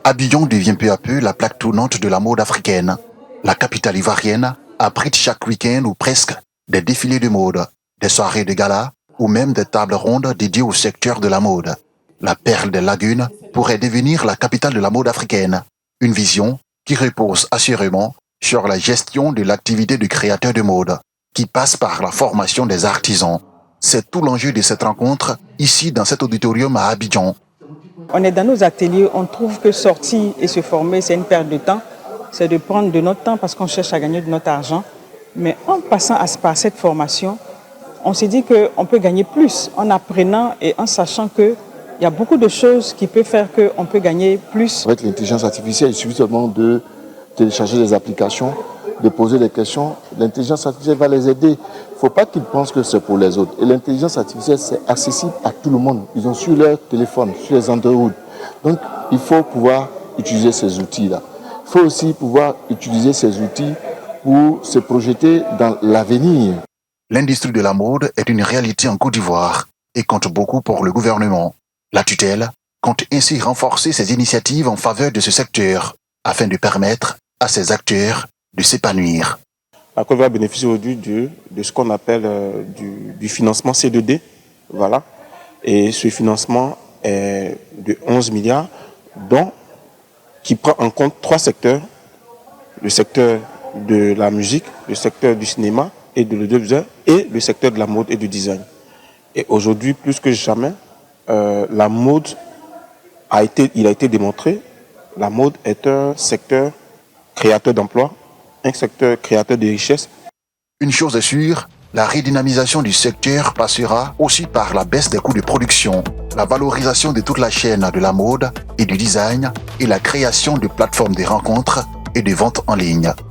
Abidjan devient peu à peu la plaque tournante de la mode africaine. La capitale ivoirienne abrite chaque week-end ou presque des défilés de mode, des soirées de gala ou même des tables rondes dédiées au secteur de la mode. La perle des lagunes pourrait devenir la capitale de la mode africaine. Une vision qui repose assurément sur la gestion de l'activité du créateur de mode, qui passe par la formation des artisans. C'est tout l'enjeu de cette rencontre, ici dans cet auditorium à Abidjan. On est dans nos ateliers, on trouve que sortir et se former, c'est une perte de temps. C'est de prendre de notre temps parce qu'on cherche à gagner de notre argent. Mais en passant par cette formation, on s'est dit qu'on peut gagner plus en apprenant et en sachant qu'il y a beaucoup de choses qui peuvent faire qu'on peut gagner plus. Avec l'intelligence artificielle, il suffit seulement de télécharger des applications, de poser des questions. L'intelligence artificielle va les aider. Il ne faut pas qu'ils pensent que c'est pour les autres. Et l'intelligence artificielle, c'est accessible à tout le monde. Ils ont sur leur téléphone, sur les Android. Donc, il faut pouvoir utiliser ces outils-là. Il faut aussi pouvoir utiliser ces outils pour se projeter dans l'avenir. L'industrie de la mode est une réalité en Côte d'Ivoire et compte beaucoup pour le gouvernement. La tutelle compte ainsi renforcer ses initiatives en faveur de ce secteur afin de permettre à ses acteurs de s'épanouir. La Côte d'Ivoire bénéficie aujourd'hui de ce qu'on appelle du financement C2D. Voilà. Et ce financement est de 11 milliards, qui prend en compte 3 secteurs. Le secteur de la musique, le secteur du cinéma et de l'audiovisuel et le secteur de la mode et du design. Et aujourd'hui, plus que jamais, la mode il a été démontré, la mode est un secteur créateur d'emplois, un secteur créateur de richesses. Une chose est sûre, la redynamisation du secteur passera aussi par la baisse des coûts de production, la valorisation de toute la chaîne de la mode et du design et la création de plateformes de rencontres et de ventes en ligne.